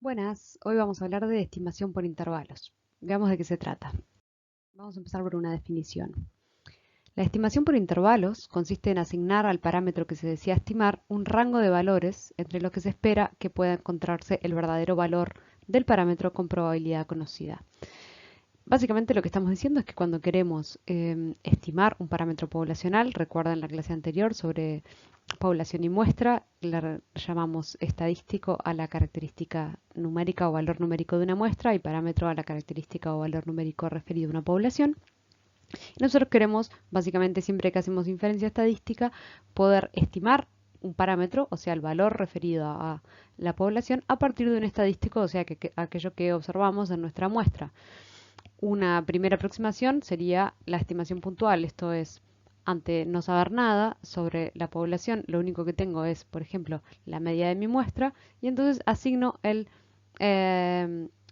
Buenas, hoy vamos a hablar de estimación por intervalos. Veamos de qué se trata. Vamos a empezar por una definición. La estimación por intervalos consiste en asignar al parámetro que se desea estimar un rango de valores entre los que se espera que pueda encontrarse el verdadero valor del parámetro con probabilidad conocida. Básicamente lo que estamos diciendo es que cuando queremos estimar un parámetro poblacional, recuerda en la clase anterior sobre población y muestra, le llamamos estadístico a la característica numérica o valor numérico de una muestra y parámetro a la característica o valor numérico referido a una población. Nosotros queremos, básicamente siempre que hacemos inferencia estadística, poder estimar un parámetro, o sea, el valor referido a la población, a partir de un estadístico, o sea, aquello que observamos en nuestra muestra. Una primera aproximación sería la estimación puntual, esto es, ante no saber nada sobre la población, lo único que tengo es, por ejemplo, la media de mi muestra y entonces asigno el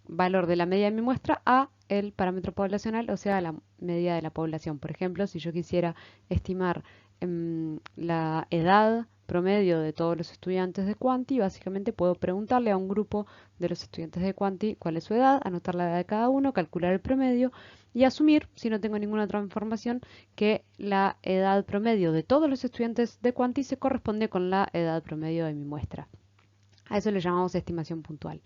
valor de la media de mi muestra a el parámetro poblacional, o sea, la media de la población. Por ejemplo, si yo quisiera estimar la edad promedio de todos los estudiantes de Quanti, básicamente puedo preguntarle a un grupo de los estudiantes de Quanti cuál es su edad, anotar la edad de cada uno, calcular el promedio y asumir, si no tengo ninguna otra información, que la edad promedio de todos los estudiantes de Quanti se corresponde con la edad promedio de mi muestra. A eso le llamamos estimación puntual.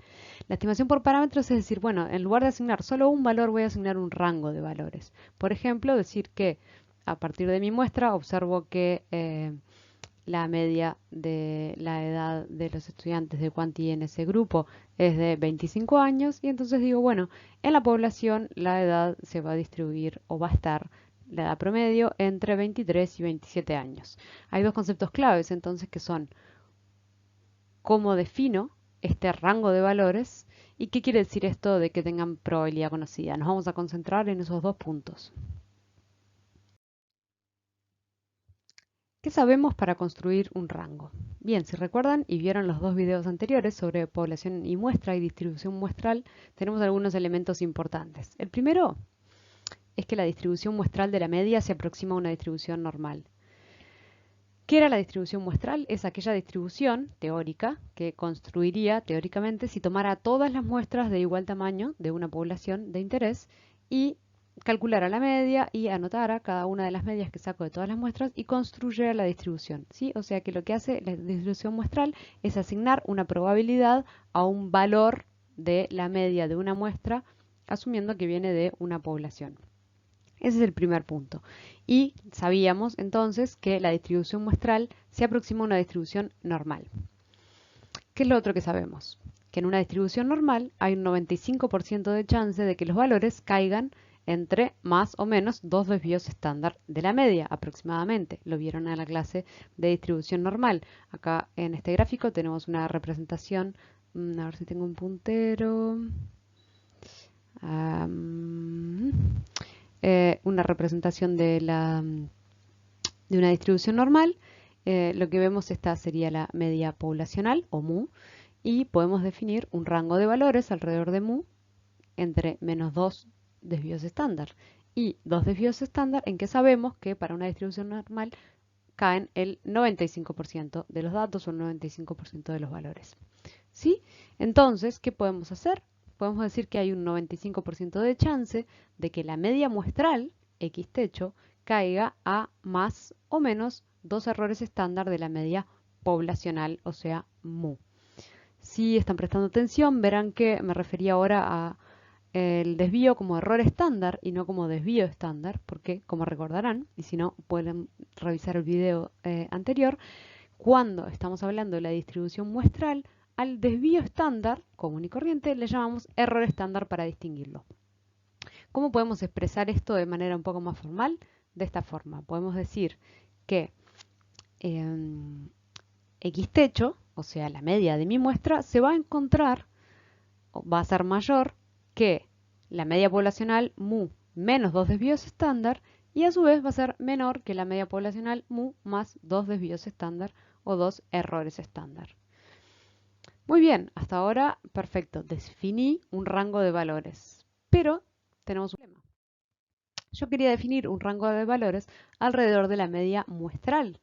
La estimación por parámetros es decir, bueno, en lugar de asignar solo un valor, voy a asignar un rango de valores. Por ejemplo, decir que a partir de mi muestra observo que la media de la edad de los estudiantes de Quanti en ese grupo es de 25 años y entonces digo, bueno, en la población la edad se va a distribuir o va a estar la edad promedio entre 23 y 27 años. Hay dos conceptos claves entonces que son cómo defino este rango de valores y qué quiere decir esto de que tengan probabilidad conocida. Nos vamos a concentrar en esos dos puntos. ¿Qué sabemos para construir un rango? Bien, si recuerdan y vieron los dos videos anteriores sobre población y muestra y distribución muestral, tenemos algunos elementos importantes. El primero es que la distribución muestral de la media se aproxima a una distribución normal. ¿Qué era la distribución muestral? Es aquella distribución teórica que construiría teóricamente si tomara todas las muestras de igual tamaño de una población de interés y calculara la media y anotara cada una de las medias que saco de todas las muestras y construyera la distribución, ¿sí? O sea que lo que hace la distribución muestral es asignar una probabilidad a un valor de la media de una muestra, asumiendo que viene de una población. Ese es el primer punto. Y sabíamos entonces que la distribución muestral se aproxima a una distribución normal. ¿Qué es lo otro que sabemos? Que en una distribución normal hay un 95% de chance de que los valores caigan entre más o menos dos desvíos estándar de la media aproximadamente. Lo vieron en la clase de distribución normal. Acá en este gráfico tenemos una representación, a ver si tengo un puntero. Um, una representación de una distribución normal. Lo que vemos esta sería la media poblacional o mu y podemos definir un rango de valores alrededor de mu entre menos 2 desvíos estándar y 2 desvíos estándar en que sabemos que para una distribución normal caen el 95% de los datos o el 95% de los valores. ¿Sí? Entonces, ¿qué podemos hacer? Podemos decir que hay un 95% de chance de que la media muestral, X techo, caiga a más o menos dos errores estándar de la media poblacional, o sea, mu. Si están prestando atención, verán que me refería ahora a el desvío como error estándar y no como desvío estándar, porque, como recordarán, y si no, pueden revisar el video anterior, cuando estamos hablando de la distribución muestral, al desvío estándar, común y corriente, le llamamos error estándar para distinguirlo. ¿Cómo podemos expresar esto de manera un poco más formal? De esta forma, podemos decir que X techo, o sea, la media de mi muestra, se va a encontrar, o va a ser mayor que la media poblacional mu menos dos desvíos estándar y a su vez va a ser menor que la media poblacional mu más dos desvíos estándar o dos errores estándar. Muy bien, hasta ahora perfecto, definí un rango de valores, pero tenemos un problema. Yo quería definir un rango de valores alrededor de la media muestral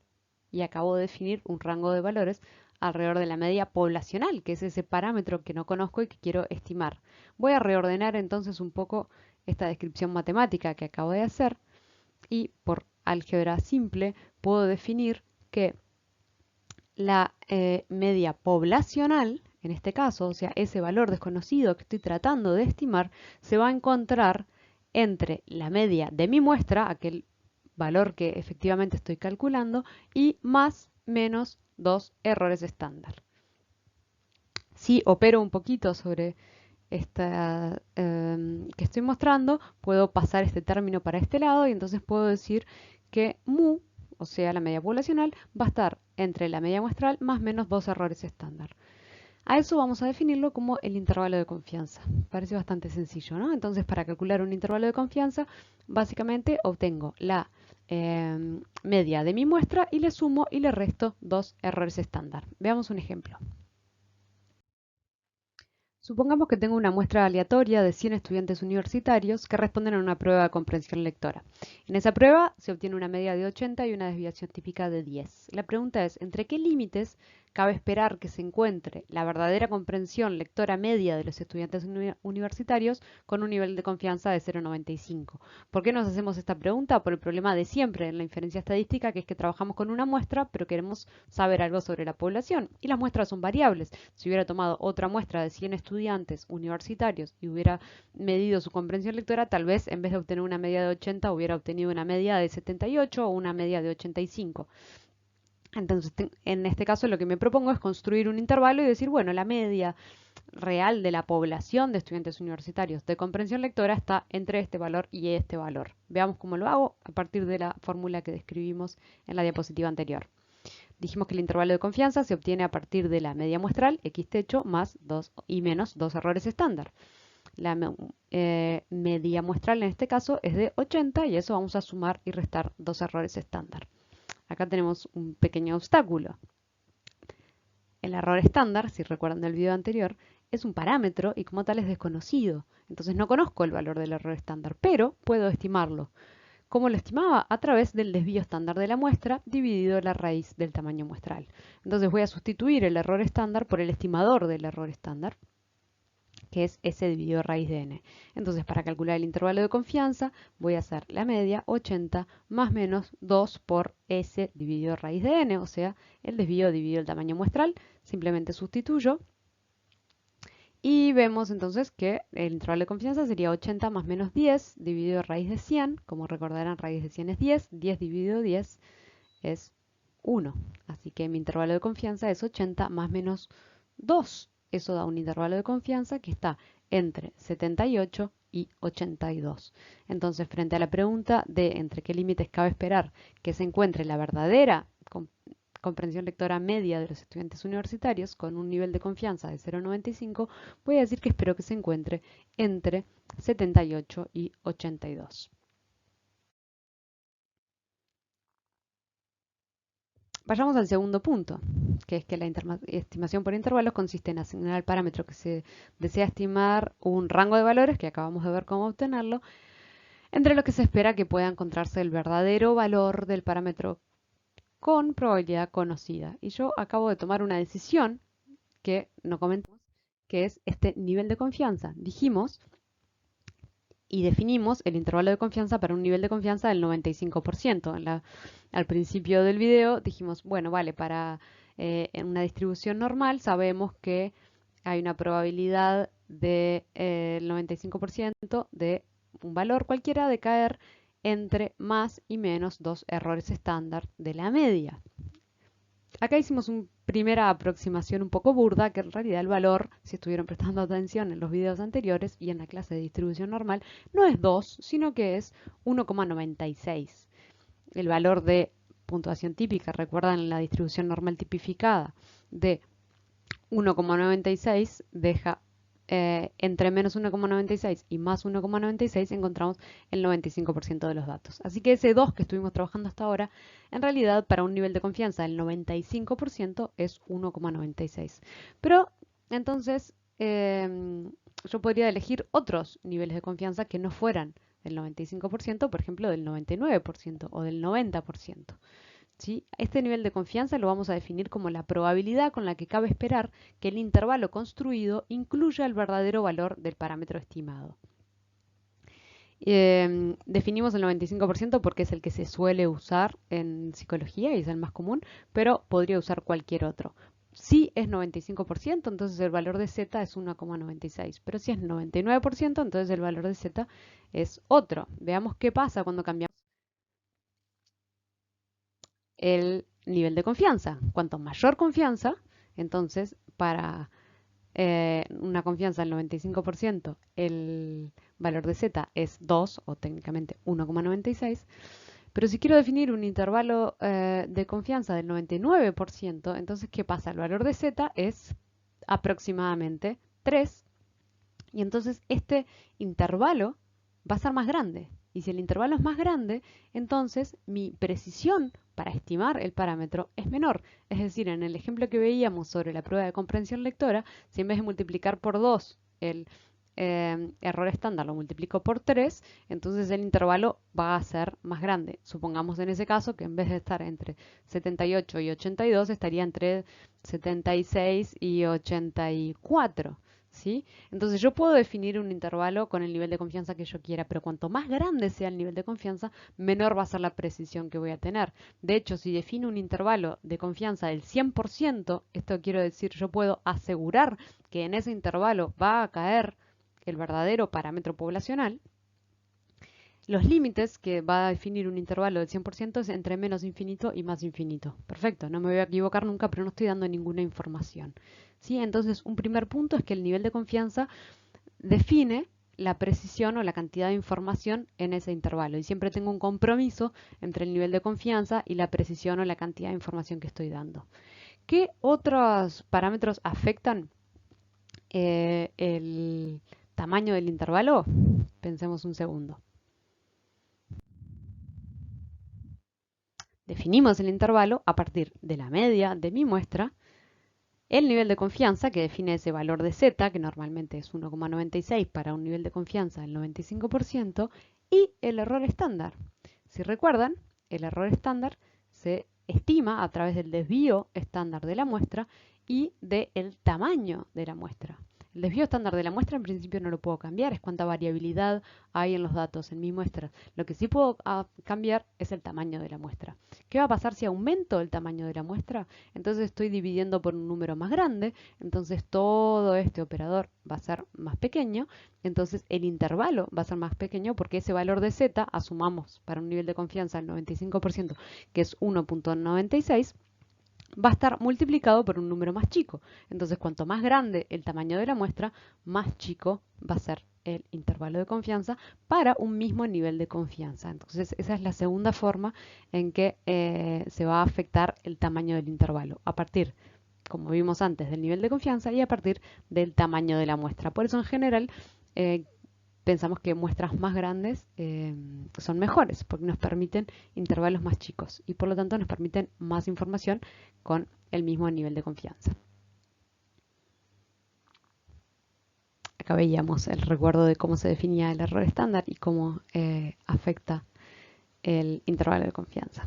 y acabo de definir un rango de valores alrededor de la media poblacional, que es ese parámetro que no conozco y que quiero estimar. Voy a reordenar entonces un poco esta descripción matemática que acabo de hacer y por álgebra simple puedo definir que la media poblacional, en este caso, o sea, ese valor desconocido que estoy tratando de estimar, se va a encontrar entre la media de mi muestra, aquel valor que efectivamente estoy calculando, y más menos 2 errores estándar. Si opero un poquito sobre esta que estoy mostrando, puedo pasar este término para este lado y entonces puedo decir que mu, o sea, la media poblacional, va a estar entre la media muestral más menos 2 errores estándar. A eso vamos a definirlo como el intervalo de confianza. Parece bastante sencillo, ¿no? Entonces, para calcular un intervalo de confianza, básicamente obtengo la media de mi muestra y le sumo y le resto 2 errores estándar. Veamos un ejemplo. Supongamos que tengo una muestra aleatoria de 100 estudiantes universitarios que responden a una prueba de comprensión lectora. En esa prueba se obtiene una media de 80 y una desviación típica de 10. La pregunta es, ¿entre qué límites cabe esperar que se encuentre la verdadera comprensión lectora media de los estudiantes universitarios con un nivel de confianza de 0,95? ¿Por qué nos hacemos esta pregunta? Por el problema de siempre en la inferencia estadística, que es que trabajamos con una muestra, pero queremos saber algo sobre la población. Y las muestras son variables. Si hubiera tomado otra muestra de 100 estudiantes universitarios y hubiera medido su comprensión lectora, tal vez en vez de obtener una media de 80, hubiera obtenido una media de 78 o una media de 85. Entonces, en este caso lo que me propongo es construir un intervalo y decir, bueno, la media real de la población de estudiantes universitarios de comprensión lectora está entre este valor y este valor. Veamos cómo lo hago a partir de la fórmula que describimos en la diapositiva anterior. Dijimos que el intervalo de confianza se obtiene a partir de la media muestral, x techo, más 2 y menos 2 errores estándar. La media muestral en este caso es de 80 y eso vamos a sumar y restar 2 errores estándar. Acá tenemos un pequeño obstáculo. El error estándar, si recuerdan del video anterior, es un parámetro y como tal es desconocido. Entonces no conozco el valor del error estándar, pero puedo estimarlo. ¿Cómo lo estimaba? A través del desvío estándar de la muestra dividido la raíz del tamaño muestral. Entonces voy a sustituir el error estándar por el estimador del error estándar, que es S dividido raíz de n. Entonces, para calcular el intervalo de confianza, voy a hacer la media 80 más menos 2 por S dividido raíz de n, o sea, el desvío dividido el tamaño muestral. Simplemente sustituyo. Y vemos entonces que el intervalo de confianza sería 80 más menos 10 dividido raíz de 100. Como recordarán, raíz de 100 es 10. 10 dividido 10 es 1. Así que mi intervalo de confianza es 80 más menos 2. Eso da un intervalo de confianza que está entre 78 y 82. Entonces, frente a la pregunta de entre qué límites cabe esperar que se encuentre la verdadera comprensión lectora media de los estudiantes universitarios con un nivel de confianza de 0,95, voy a decir que espero que se encuentre entre 78 y 82. Vayamos al segundo punto, que es que la estimación por intervalos consiste en asignar al parámetro que se desea estimar un rango de valores, que acabamos de ver cómo obtenerlo, entre lo que se espera que pueda encontrarse el verdadero valor del parámetro con probabilidad conocida. Y yo acabo de tomar una decisión que no comentamos, que es este nivel de confianza. Dijimos y definimos el intervalo de confianza para un nivel de confianza del 95%. Al principio del video dijimos, bueno, vale, para en una distribución normal sabemos que hay una probabilidad del 95% de un valor cualquiera de caer entre más y menos 2 errores estándar de la media. Acá hicimos una primera aproximación un poco burda, que en realidad el valor, si estuvieron prestando atención en los videos anteriores y en la clase de distribución normal, no es 2, sino que es 1,96. El valor de puntuación típica, recuerdan la distribución normal tipificada de 1,96 deja entre menos 1,96 y más 1,96 encontramos el 95% de los datos. Así que ese 2 que estuvimos trabajando hasta ahora, en realidad para un nivel de confianza del 95% es 1,96. Pero entonces yo podría elegir otros niveles de confianza que no fueran del 95%, por ejemplo del 99% o del 90%. ¿sí? Este nivel de confianza lo vamos a definir como la probabilidad con la que cabe esperar que el intervalo construido incluya el verdadero valor del parámetro estimado. Definimos el 95% porque es el que se suele usar en psicología y es el más común, pero podría usar cualquier otro. Si es 95%, entonces el valor de z es 1,96. Pero si es 99%, entonces el valor de z es otro. Veamos qué pasa cuando cambiamos el nivel de confianza. Cuanto mayor confianza, entonces para una confianza del 95%, el valor de z es 2 o técnicamente 1,96. Pero si quiero definir un intervalo de confianza del 99%, entonces ¿qué pasa? El valor de z es aproximadamente 3 y entonces este intervalo va a ser más grande. Y si el intervalo es más grande, entonces mi precisión para estimar el parámetro es menor. Es decir, en el ejemplo que veíamos sobre la prueba de comprensión lectora, si en vez de multiplicar por 2 el error estándar lo multiplico por 3, entonces el intervalo va a ser más grande. Supongamos en ese caso que en vez de estar entre 78 y 82, estaría entre 76 y 84. ¿Sí? Entonces yo puedo definir un intervalo con el nivel de confianza que yo quiera, pero cuanto más grande sea el nivel de confianza, menor va a ser la precisión que voy a tener. De hecho, si defino un intervalo de confianza del 100%, esto quiero decir, yo puedo asegurar que en ese intervalo va a caer el verdadero parámetro poblacional. Los límites que va a definir un intervalo del 100% es entre menos infinito y más infinito. Perfecto, no me voy a equivocar nunca, pero no estoy dando ninguna información. ¿Sí? Entonces, un primer punto es que el nivel de confianza define la precisión o la cantidad de información en ese intervalo. Y siempre tengo un compromiso entre el nivel de confianza y la precisión o la cantidad de información que estoy dando. ¿Qué otros parámetros afectan el tamaño del intervalo? Pensemos un segundo. Definimos el intervalo a partir de la media de mi muestra, el nivel de confianza que define ese valor de z, que normalmente es 1,96 para un nivel de confianza del 95%, y el error estándar. Si recuerdan, el error estándar se estima a través del desvío estándar de la muestra y del tamaño de la muestra. El desvío estándar de la muestra en principio no lo puedo cambiar, es cuánta variabilidad hay en los datos en mi muestra. Lo que sí puedo cambiar es el tamaño de la muestra. ¿Qué va a pasar si aumento el tamaño de la muestra? Entonces estoy dividiendo por un número más grande, entonces todo este operador va a ser más pequeño, entonces el intervalo va a ser más pequeño porque ese valor de z, asumamos para un nivel de confianza del 95%, que es 1,96, va a estar multiplicado por un número más chico. Entonces, cuanto más grande el tamaño de la muestra, más chico va a ser el intervalo de confianza para un mismo nivel de confianza. Entonces, esa es la segunda forma en que se va a afectar el tamaño del intervalo, a partir, como vimos antes, del nivel de confianza y a partir del tamaño de la muestra. Por eso, en general, pensamos que muestras más grandes son mejores porque nos permiten intervalos más chicos y por lo tanto nos permiten más información con el mismo nivel de confianza. Acá veíamos el recuerdo de cómo se definía el error estándar y cómo afecta el intervalo de confianza.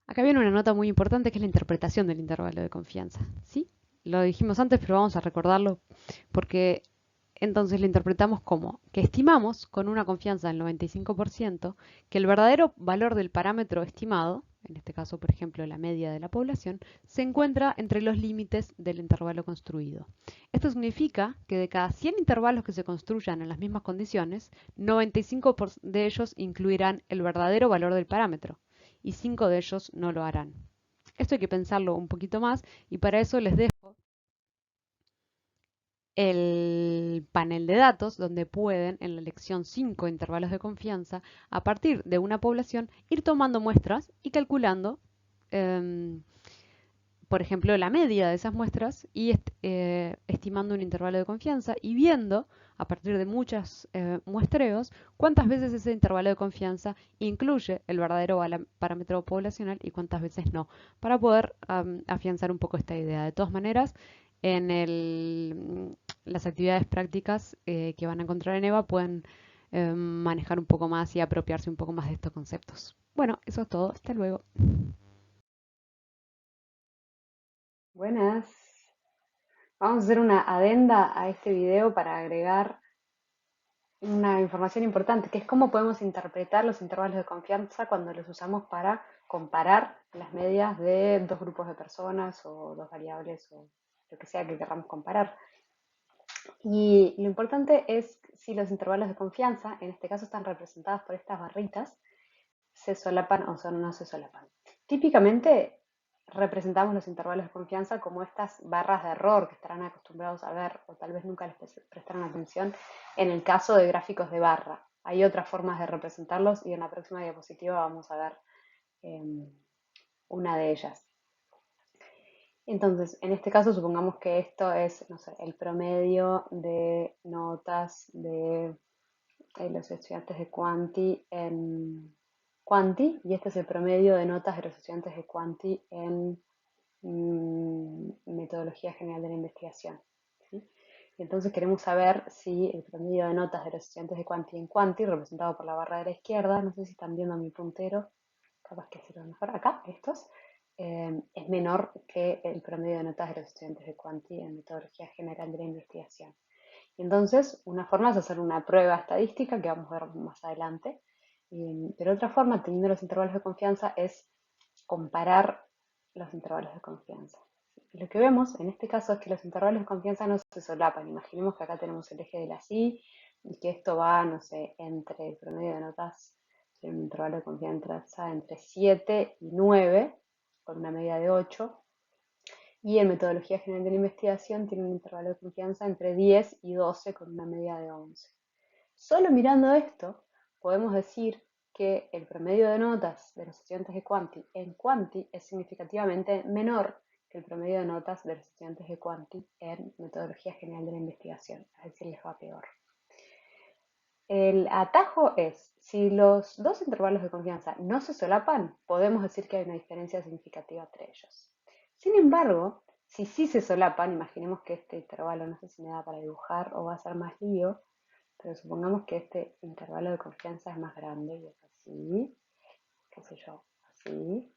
Acá viene una nota muy importante que es la interpretación del intervalo de confianza. ¿Sí? Lo dijimos antes, pero vamos a recordarlo porque entonces lo interpretamos como que estimamos con una confianza del 95% que el verdadero valor del parámetro estimado, en este caso por ejemplo la media de la población, se encuentra entre los límites del intervalo construido. Esto significa que de cada 100 intervalos que se construyan en las mismas condiciones, 95 de ellos incluirán el verdadero valor del parámetro y 5 de ellos no lo harán. Esto hay que pensarlo un poquito más y para eso les dejo el panel de datos donde pueden en la lección 5 intervalos de confianza a partir de una población ir tomando muestras y calculando por ejemplo la media de esas muestras y estimando un intervalo de confianza y viendo a partir de muchos muestreos cuántas veces ese intervalo de confianza incluye el verdadero parámetro poblacional y cuántas veces no, para poder afianzar un poco esta idea. De todas maneras, en las actividades prácticas que van a encontrar en EVA pueden manejar un poco más y apropiarse un poco más de estos conceptos. Bueno, eso es todo. Hasta luego. Buenas. Vamos a hacer una adenda a este video para agregar una información importante, que es cómo podemos interpretar los intervalos de confianza cuando los usamos para comparar las medias de dos grupos de personas o dos variables o lo que sea que queramos comparar. Y lo importante es si los intervalos de confianza, en este caso están representados por estas barritas, se solapan o no se solapan. Típicamente representamos los intervalos de confianza como estas barras de error que estarán acostumbrados a ver o tal vez nunca les prestaron atención en el caso de gráficos de barra. Hay otras formas de representarlos y en la próxima diapositiva vamos a ver una de ellas. Entonces, en este caso supongamos que esto es, no sé, el promedio de notas de los estudiantes de Quanti en Quanti y este es el promedio de notas de los estudiantes de Quanti en metodología general de la investigación. ¿Sí? Y entonces queremos saber si el promedio de notas de los estudiantes de Quanti en Quanti, representado por la barra de la izquierda, no sé si están viendo mi puntero, capaz que se lo mejor acá, estos, es menor que el promedio de notas de los estudiantes de Quanti en metodología general de la investigación. Y entonces, una forma es hacer una prueba estadística que vamos a ver más adelante. Pero otra forma, teniendo los intervalos de confianza, es comparar los intervalos de confianza. Lo que vemos en este caso es que los intervalos de confianza no se solapan. Imaginemos que acá tenemos el eje de la Y y que esto va, no sé, entre el promedio de notas, en un intervalo de confianza entre 7 y 9, con una media de 8. Y en metodología general de la investigación tiene un intervalo de confianza entre 10 y 12 con una media de 11. Solo mirando esto, podemos decir que el promedio de notas de los estudiantes de Quanti en Quanti es significativamente menor que el promedio de notas de los estudiantes de Quanti en metodología general de la investigación, es decir, les va peor. El atajo es, si los dos intervalos de confianza no se solapan, podemos decir que hay una diferencia significativa entre ellos. Sin embargo, si sí se solapan, imaginemos que este intervalo, no sé si me da para dibujar o va a ser más lío, pero supongamos que este intervalo de confianza es más grande y es así, qué sé yo, así.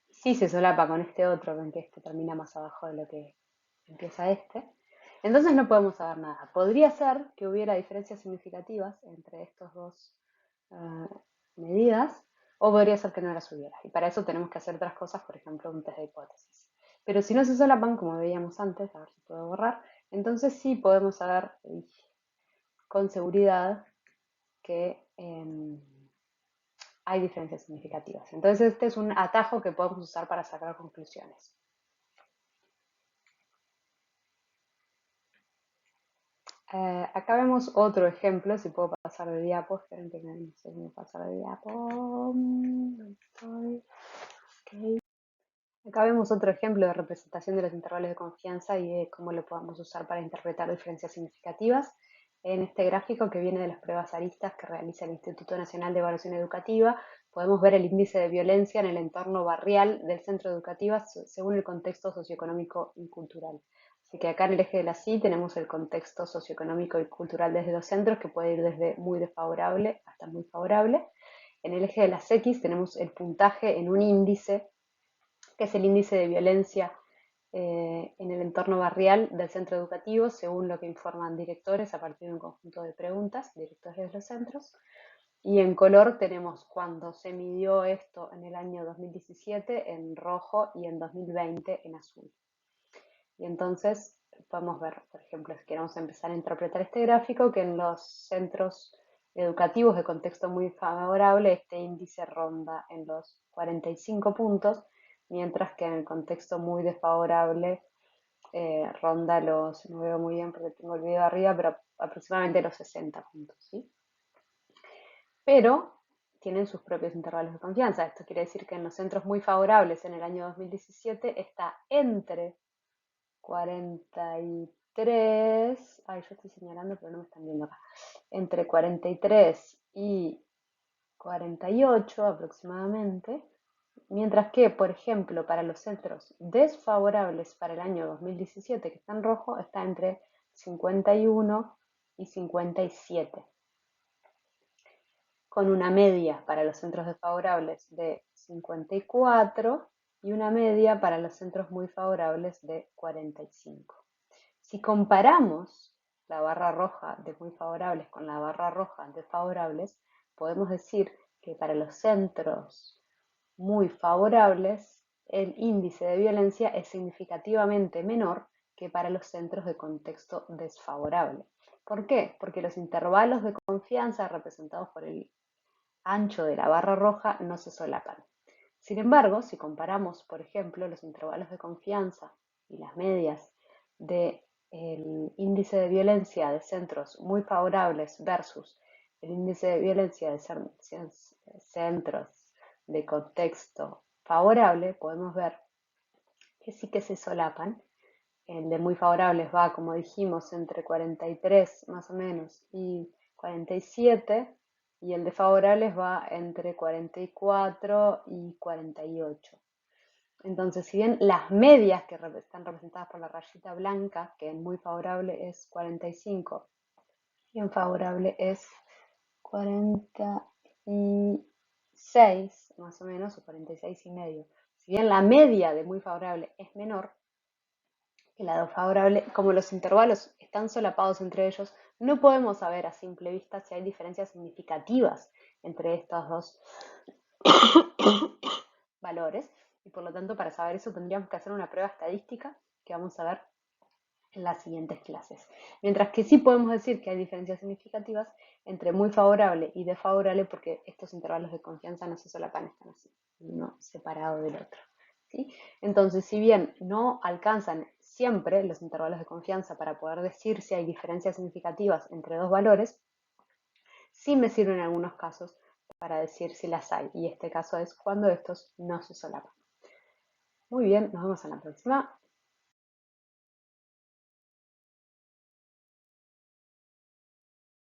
Si se solapa con este otro, ven que este termina más abajo de lo que empieza este. Entonces no podemos saber nada. Podría ser que hubiera diferencias significativas entre estas dos medidas, o podría ser que no las hubiera. Y para eso tenemos que hacer otras cosas, por ejemplo, un test de hipótesis. Pero si no se solapan, como veíamos antes, a ver si puedo borrar, entonces sí podemos saber con seguridad que hay diferencias significativas. Entonces este es un atajo que podemos usar para sacar conclusiones. Acá vemos otro ejemplo, si puedo pasar de diapo, esperen que no sé cómo pasar de diapo. Okay. Acá vemos otro ejemplo de representación de los intervalos de confianza y de cómo lo podemos usar para interpretar diferencias significativas. En este gráfico que viene de las pruebas aristas que realiza el Instituto Nacional de Evaluación Educativa, podemos ver el índice de violencia en el entorno barrial del centro educativo según el contexto socioeconómico y cultural. Así que acá en el eje de la CI tenemos el contexto socioeconómico y cultural desde los centros, que puede ir desde muy desfavorable hasta muy favorable. En el eje de las X tenemos el puntaje en un índice, que es el índice de violencia en el entorno barrial del centro educativo, según lo que informan directores a partir de un conjunto de preguntas, directores de los centros. Y en color tenemos cuando se midió esto en el año 2017 en rojo y en 2020 en azul. Y entonces podemos ver, por ejemplo, si queremos empezar a interpretar este gráfico, que en los centros educativos de contexto muy favorable este índice ronda en los 45 puntos, mientras que en el contexto muy desfavorable ronda los, no veo muy bien porque tengo el video arriba, pero aproximadamente los 60 puntos, ¿sí? Pero tienen sus propios intervalos de confianza. Esto quiere decir que en los centros muy favorables en el año 2017 está entre 43, ay, yo estoy señalando, pero no me están viendo acá, entre 43 y 48 aproximadamente, Mientras que, por ejemplo, para los centros desfavorables para el año 2017, que está en rojo, está entre 51 y 57, con una media para los centros desfavorables de 54 y una media para los centros muy favorables de 45. Si comparamos la barra roja de muy favorables con la barra roja de favorables, podemos decir que para los centros muy favorables, el índice de violencia es significativamente menor que para los centros de contexto desfavorable. ¿Por qué? Porque los intervalos de confianza representados por el ancho de la barra roja no se solapan. Sin embargo, si comparamos, por ejemplo, los intervalos de confianza y las medias del índice de violencia de centros muy favorables versus el índice de violencia de centros de contexto favorable, podemos ver que sí que se solapan. El de muy favorables va, como dijimos, entre 43 más o menos y 47, y el de favorables va entre 44 y 48. Entonces, si bien las medias que están representadas por la rayita blanca, que en muy favorable es 45 y en favorable es 46 más o menos, o 46 y medio. Si bien la media de muy favorable es menor que la de favorable, como los intervalos están solapados entre ellos, no podemos saber a simple vista si hay diferencias significativas entre estos dos valores, y por lo tanto para saber eso tendríamos que hacer una prueba estadística que vamos a ver en las siguientes clases. Mientras que sí podemos decir que hay diferencias significativas entre muy favorable y desfavorable, porque estos intervalos de confianza no se solapan, están así, uno separado del otro. ¿Sí? Entonces, si bien no alcanzan siempre los intervalos de confianza para poder decir si hay diferencias significativas entre dos valores, sí me sirven en algunos casos para decir si las hay, y este caso es cuando estos no se solapan. Muy bien, nos vemos en la próxima.